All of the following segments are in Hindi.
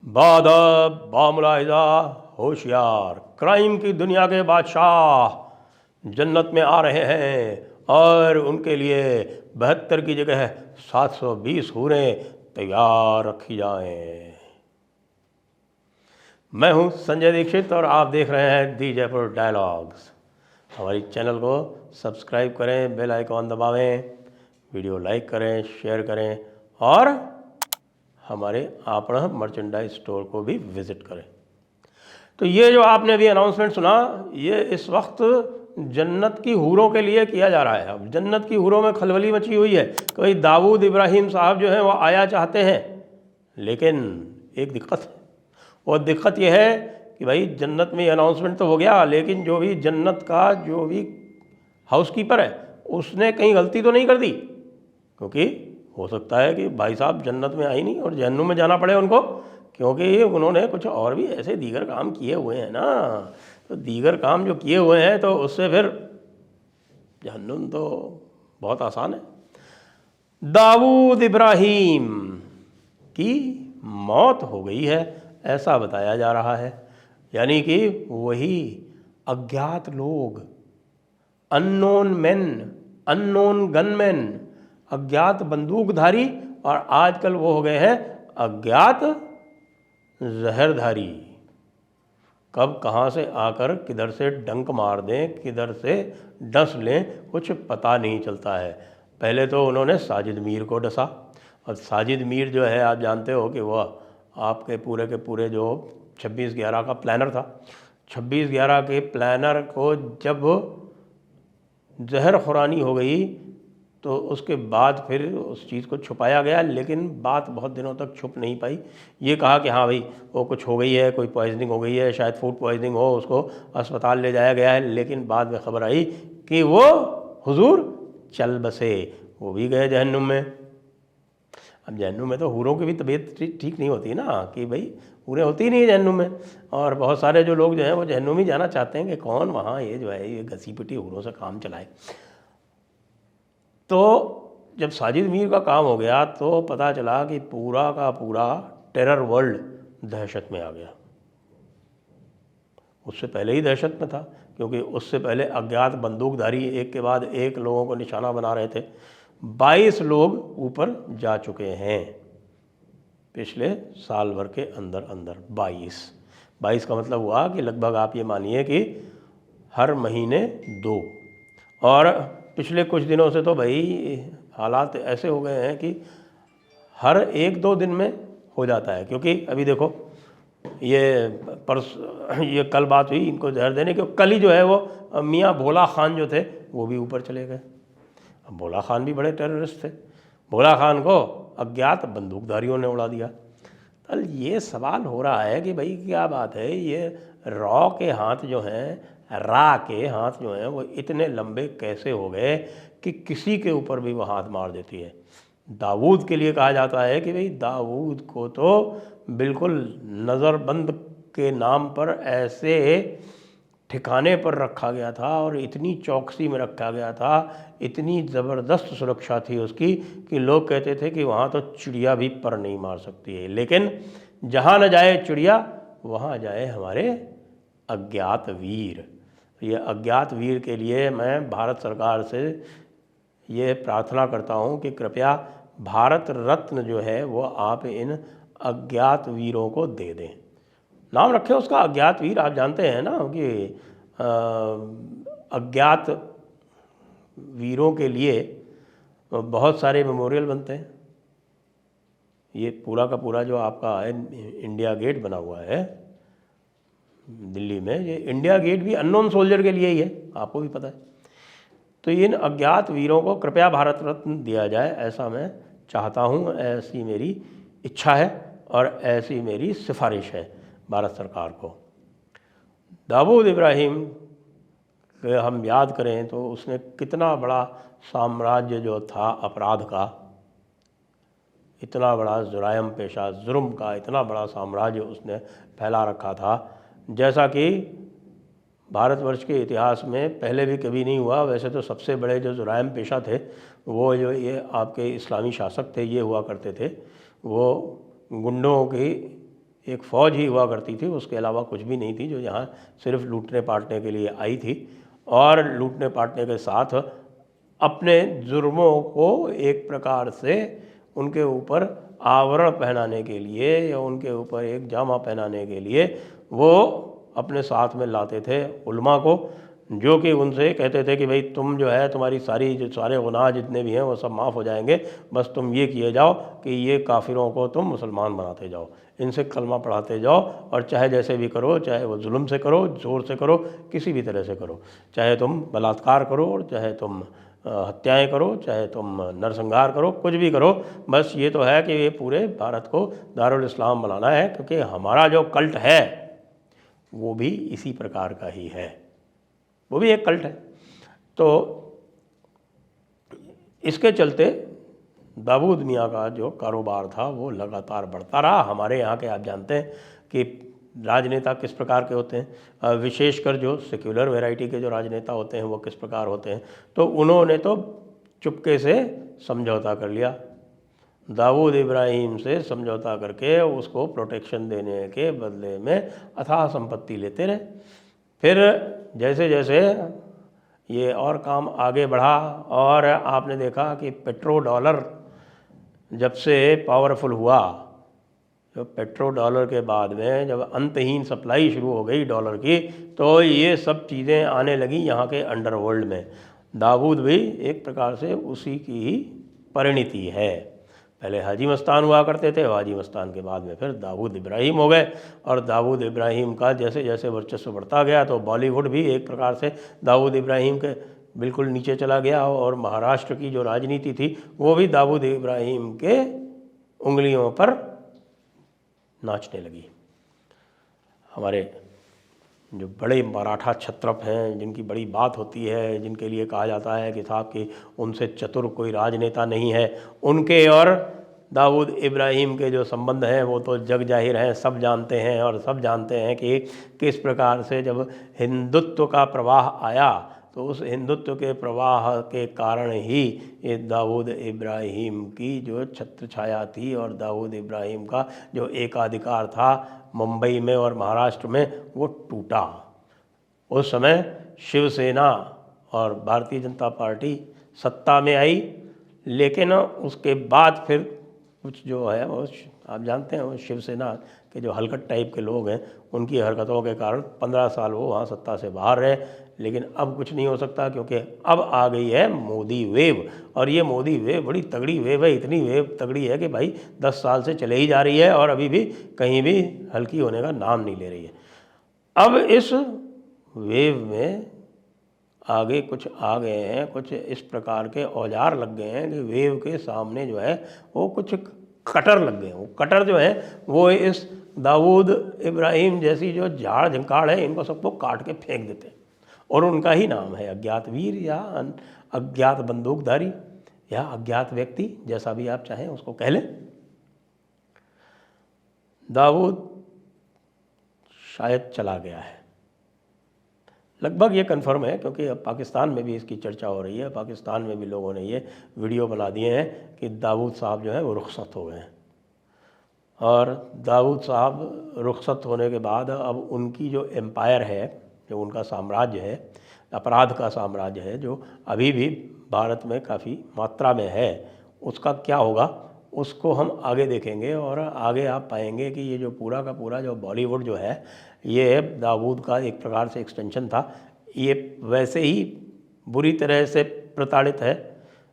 बादब बामुलाहिजा होशियार, क्राइम की दुनिया के बादशाह जन्नत में आ रहे हैं और उनके लिए 72 की जगह 720 हूरें तैयार रखी जाएं। मैं हूं संजय दीक्षित और आप देख रहे हैं दी जयपुर डायलॉग्स। हमारी चैनल को सब्सक्राइब करें, बेल आइकॉन दबावें, वीडियो लाइक करें, शेयर करें और हमारे आपड़ा मर्चेंडाइज स्टोर को भी विज़िट करें। तो ये जो आपने अभी अनाउंसमेंट सुना, ये इस वक्त जन्नत की हूरों के लिए किया जा रहा है। अब जन्नत की हूरों में खलबली मची हुई है कि भाई दाऊद इब्राहिम साहब जो हैं वो आया चाहते हैं, लेकिन एक दिक्कत है। और दिक्कत यह है कि भाई जन्नत में अनाउंसमेंट तो हो गया, लेकिन जो भी जन्नत का जो भी हाउसकीपर है उसने कहीं गलती तो नहीं कर दी, क्योंकि हो सकता है कि भाई साहब जन्नत में आई नहीं और जहन्नुम में जाना पड़े उनको, क्योंकि उन्होंने कुछ और भी ऐसे दीगर काम किए हुए हैं ना। तो दीगर काम जो किए हुए हैं तो उससे फिर जहन्नुम तो बहुत आसान है। दाऊद इब्राहिम की मौत हो गई है ऐसा बताया जा रहा है, यानी कि वही अज्ञात लोग, अननोन मैन, अननोन गनमैन, अज्ञात बंदूकधारी, और आजकल वो हो गए हैं अज्ञात जहरधारी। कब कहाँ से आकर किधर से डंक मार दें, किधर से डस लें, कुछ पता नहीं चलता है। पहले तो उन्होंने साजिद मीर को डसा, और साजिद मीर जो है आप जानते हो कि वह आपके पूरे के पूरे जो 26/11 का प्लानर था। 26/11 के प्लानर को जब जहर खुरानी हो गई तो उसके बाद फिर उस चीज़ को छुपाया गया, लेकिन बात बहुत दिनों तक छुप नहीं पाई। ये कहा कि हाँ भाई वो कुछ हो गई है, कोई पॉइजनिंग हो गई है, शायद फूड पॉइजनिंग हो, उसको अस्पताल ले जाया गया है, लेकिन बाद में खबर आई कि वो हुजूर चल बसे, वो भी गए जहन्नुम में। अब जहन्नुम में तो हूरों की भी तबीयत ठीक नहीं होती ना, कि भाई हूरें होती ही नहीं जहन्नुम में, और बहुत सारे जो लोग जो हैं वो जहन्नुम ही जाना चाहते हैं कि कौन वहाँ ये जो है ये घसी पिटी हूरों से काम चलाए। तो जब साजिद मीर का काम हो गया तो पता चला कि पूरा का पूरा टेरर वर्ल्ड दहशत में आ गया। उससे पहले ही दहशत में था, क्योंकि उससे पहले अज्ञात बंदूकधारी एक के बाद एक लोगों को निशाना बना रहे थे। 22 लोग ऊपर जा चुके हैं पिछले साल भर के अंदर अंदर। 22 का मतलब हुआ कि लगभग आप ये मानिए कि हर महीने 2। और पिछले कुछ दिनों से तो भाई हालात ऐसे हो गए हैं कि हर 1-2 दिन में हो जाता है। क्योंकि अभी देखो ये कल बात हुई इनको जहर देने की, कल ही जो है वो मियाँ भोला खान जो थे वो भी ऊपर चले गए। अब भोला खान भी बड़े टेररिस्ट थे, भोला खान को अज्ञात बंदूकधारियों ने उड़ा दिया। कल ये सवाल हो रहा है कि भाई क्या बात है, ये रॉ के हाथ जो हैं, रा के हाथ जो हैं वो इतने लंबे कैसे हो गए कि किसी के ऊपर भी वो हाथ मार देती है। दाऊद के लिए कहा जाता है कि भाई दाऊद को तो बिल्कुल नज़रबंद के नाम पर ऐसे ठिकाने पर रखा गया था और इतनी चौकसी में रखा गया था, इतनी ज़बरदस्त सुरक्षा थी उसकी कि लोग कहते थे कि वहाँ तो चिड़िया भी पर नहीं मार सकती है। लेकिन जहाँ न जाए चिड़िया वहाँ जाए हमारे अज्ञात वीर। ये अज्ञात वीर के लिए मैं भारत सरकार से ये प्रार्थना करता हूँ कि कृपया भारत रत्न जो है वो आप इन अज्ञात वीरों को दे दें। नाम रखें उसका अज्ञात वीर। आप जानते हैं ना कि अज्ञात वीरों के लिए बहुत सारे मेमोरियल बनते हैं। ये पूरा का पूरा जो आपका है इंडिया गेट बना हुआ है दिल्ली में, ये इंडिया गेट भी अननोन सोल्जर के लिए ही है, आपको भी पता है। तो इन अज्ञात वीरों को कृपया भारत रत्न दिया जाए, ऐसा मैं चाहता हूँ, ऐसी मेरी इच्छा है और ऐसी मेरी सिफारिश है भारत सरकार को। दाऊद इब्राहिम के हम याद करें तो उसने कितना बड़ा साम्राज्य जो था अपराध का, इतना बड़ा जुरायम पेशा जुर्म का इतना बड़ा साम्राज्य उसने फैला रखा था, जैसा कि भारतवर्ष के इतिहास में पहले भी कभी नहीं हुआ। वैसे तो सबसे बड़े जो जुरायम पेशा थे वो जो ये आपके इस्लामी शासक थे ये हुआ करते थे। वो गुंडों की एक फ़ौज ही हुआ करती थी, उसके अलावा कुछ भी नहीं थी, जो यहाँ सिर्फ लूटने पाटने के लिए आई थी और लूटने पाटने के साथ अपने जुर्मों को एक प्रकार से उनके ऊपर आवरण पहनाने के लिए या उनके ऊपर एक जामा पहनाने के लिए वो अपने साथ में लाते थे उलमा को, जो कि उनसे कहते थे कि भाई तुम जो है तुम्हारी सारे गुनाह जितने भी हैं वो सब माफ़ हो जाएंगे, बस तुम ये किए जाओ कि ये काफिरों को तुम मुसलमान बनाते जाओ, इनसे कलमा पढ़ाते जाओ और चाहे जैसे भी करो, चाहे वो जुल्म से करो, जोर से करो, किसी भी तरह से करो, चाहे तुम बलात्कार करो और चाहे तुम हत्याएं करो, चाहे तुम नरसंहार करो, कुछ भी करो, बस ये तो है कि ये पूरे भारत को दारुल इस्लाम बनाना है, क्योंकि हमारा जो कल्ट है वो भी इसी प्रकार का ही है, वो भी एक कल्ट है। तो इसके चलते दाऊद मियाँ का जो कारोबार था वो लगातार बढ़ता रहा। हमारे यहाँ के आप जानते हैं कि राजनेता किस प्रकार के होते हैं, विशेषकर जो सेक्युलर वैरायटी के जो राजनेता होते हैं वो किस प्रकार होते हैं। तो उन्होंने तो चुपके से समझौता कर लिया, दाऊद इब्राहिम से समझौता करके उसको प्रोटेक्शन देने के बदले में अथाह संपत्ति लेते रहे। फिर जैसे जैसे ये और काम आगे बढ़ा और आपने देखा कि पेट्रो डॉलर जब से पावरफुल हुआ, जो पेट्रो डॉलर के बाद में जब अंतहीन सप्लाई शुरू हो गई डॉलर की, तो ये सब चीज़ें आने लगी यहाँ के अंडरवर्ल्ड में। दाऊद भी एक प्रकार से उसी की ही परिणति है। पहले हाजी मस्तान हुआ करते थे, हाजी मस्तान के बाद में फिर दाऊद इब्राहिम हो गए, और दाऊद इब्राहिम का जैसे जैसे वर्चस्व बढ़ता गया तो बॉलीवुड भी एक प्रकार से दाऊद इब्राहिम के बिल्कुल नीचे चला गया, और महाराष्ट्र की जो राजनीति थी वो भी दाऊद इब्राहिम के उंगलियों पर नाचने लगी। हमारे जो बड़े मराठा क्षत्रप हैं, जिनकी बड़ी बात होती है, जिनके लिए कहा जाता है कि साहब कि उनसे चतुर कोई राजनेता नहीं है, उनके और दाऊद इब्राहिम के जो संबंध हैं वो तो जग जाहिर हैं, सब जानते हैं। और सब जानते हैं कि किस प्रकार से जब हिंदुत्व का प्रवाह आया तो उस हिंदुत्व के प्रवाह के कारण ही ये दाऊद इब्राहिम की जो छत्र छाया थी और दाऊद इब्राहिम का जो एकाधिकार था मुंबई में और महाराष्ट्र में वो टूटा। उस समय शिवसेना और भारतीय जनता पार्टी सत्ता में आई, लेकिन उसके बाद फिर कुछ जो है वो आप जानते हैं, वो शिवसेना के जो हलकट टाइप के लोग हैं उनकी हरकतों के कारण 15 साल वो वहाँ सत्ता से बाहर रहे। लेकिन अब कुछ नहीं हो सकता, क्योंकि अब आ गई है मोदी वेव, और ये मोदी वेव बड़ी तगड़ी वेव है, इतनी वेव तगड़ी है कि भाई 10 साल से चले ही जा रही है और अभी भी कहीं भी हल्की होने का नाम नहीं ले रही है। अब इस वेव में आगे कुछ आ गए हैं, कुछ इस प्रकार के औजार लग गए हैं कि वेव के सामने जो है वो कुछ कटर लग गए। वो कटर जो है वो इस दाऊद इब्राहिम जैसी जो झाड़ झंकाड़ है इनको सबको काट के फेंक देते हैं, और उनका ही नाम है अज्ञात वीर या अज्ञात बंदूकधारी या अज्ञात व्यक्ति, जैसा भी आप चाहें उसको कह लें। दाऊद शायद चला गया है, लगभग ये कंफर्म है, क्योंकि अब पाकिस्तान में भी इसकी चर्चा हो रही है। पाकिस्तान में भी लोगों ने ये वीडियो बना दिए हैं कि दाऊद साहब जो है वो रुखसत हो गए हैं, और दाऊद साहब रुखसत होने के बाद अब उनकी जो एम्पायर है, जो उनका साम्राज्य है, अपराध का साम्राज्य है, जो अभी भी भारत में काफ़ी मात्रा में है, उसका क्या होगा उसको हम आगे देखेंगे। और आगे आप पाएंगे कि ये जो पूरा का पूरा जो बॉलीवुड जो है ये दाऊद का एक प्रकार से एक्सटेंशन था। ये वैसे ही बुरी तरह से प्रताड़ित है,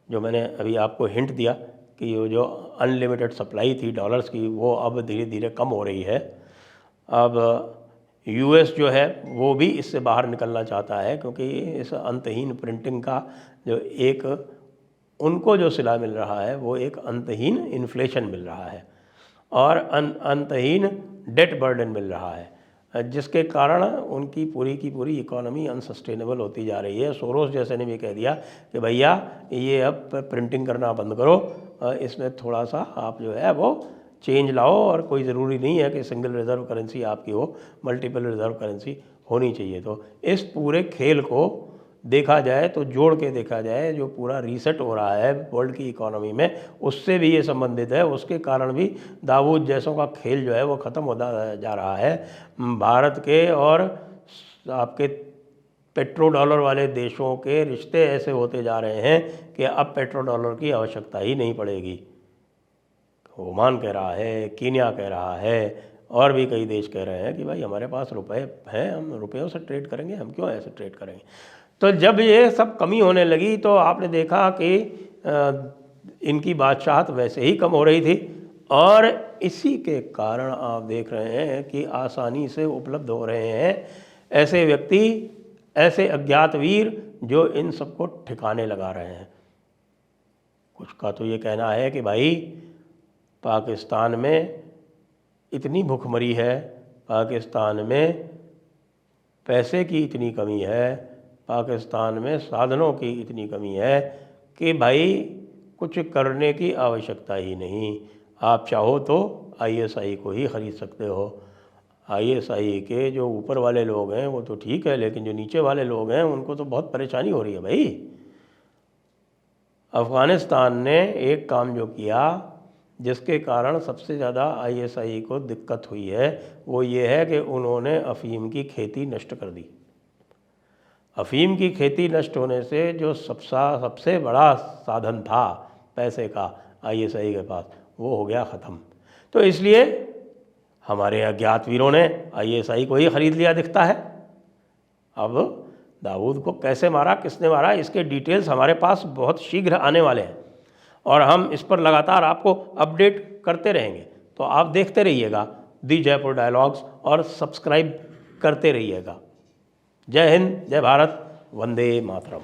जो मैंने अभी आपको हिंट दिया कि ये जो अनलिमिटेड सप्लाई थी डॉलर्स की वो अब धीरे धीरे कम हो रही है। अब यूएस जो है वो भी इससे बाहर निकलना चाहता है, क्योंकि इस अंतहीन प्रिंटिंग का जो एक उनको जो सिला मिल रहा है वो एक अंतहीन इन्फ्लेशन मिल रहा है और अंतहीन डेट बर्डन मिल रहा है, जिसके कारण उनकी पूरी की पूरी इकोनॉमी अनसस्टेनेबल होती जा रही है। सोरोस जैसे ने भी कह दिया कि भैया ये अब प्रिंटिंग करना बंद करो, इसमें थोड़ा सा आप जो है वो चेंज लाओ, और कोई ज़रूरी नहीं है कि सिंगल रिज़र्व करेंसी आपकी हो, मल्टीपल रिज़र्व करेंसी होनी चाहिए। तो इस पूरे खेल को देखा जाए तो जोड़ के देखा जाए, जो पूरा रीसेट हो रहा है वर्ल्ड की इकोनॉमी में, उससे भी ये संबंधित है। उसके कारण भी दाऊद जैसों का खेल जो है वो ख़त्म होता जा रहा है। भारत के और आपके पेट्रो डॉलर वाले देशों के रिश्ते ऐसे होते जा रहे हैं कि अब पेट्रो डॉलर की आवश्यकता ही नहीं पड़ेगी। ओमान कह रहा है, कीनिया कह रहा है, और भी कई देश कह रहे हैं कि भाई हमारे पास रुपए हैं, हम रुपयों से ट्रेड करेंगे, हम क्यों ऐसे ट्रेड करेंगे। तो जब ये सब कमी होने लगी तो आपने देखा कि इनकी बादशाहत वैसे ही कम हो रही थी, और इसी के कारण आप देख रहे हैं कि आसानी से उपलब्ध हो रहे हैं ऐसे व्यक्ति, ऐसे अज्ञात वीर जो इन सबको ठिकाने लगा रहे हैं। कुछ का तो ये कहना है कि भाई पाकिस्तान में इतनी भुखमरी है, पाकिस्तान में पैसे की इतनी कमी है, पाकिस्तान में साधनों की इतनी कमी है कि भाई कुछ करने की आवश्यकता ही नहीं। आप चाहो तो आईएसआई को ही ख़रीद सकते हो। आईएसआई के जो ऊपर वाले लोग हैं वो तो ठीक है, लेकिन जो नीचे वाले लोग हैं उनको तो बहुत परेशानी हो रही है भाई। अफ़गानिस्तान ने एक काम जो किया जिसके कारण सबसे ज़्यादा आईएसआई को दिक्कत हुई है, वो ये है कि उन्होंने अफ़ीम की खेती नष्ट कर दी। अफ़ीम की खेती नष्ट होने से जो सबसे बड़ा साधन था पैसे का आईएसआई के पास, वो हो गया ख़त्म। तो इसलिए हमारे अज्ञात वीरों ने आईएसआई को ही ख़रीद लिया दिखता है। अब दाऊद को कैसे मारा, किसने मारा, इसके डिटेल्स हमारे पास बहुत शीघ्र आने वाले हैं और हम इस पर लगातार आपको अपडेट करते रहेंगे। तो आप देखते रहिएगा दी जयपुर डायलॉग्स और सब्सक्राइब करते रहिएगा। जय हिंद, जय भारत, वंदे मातरम।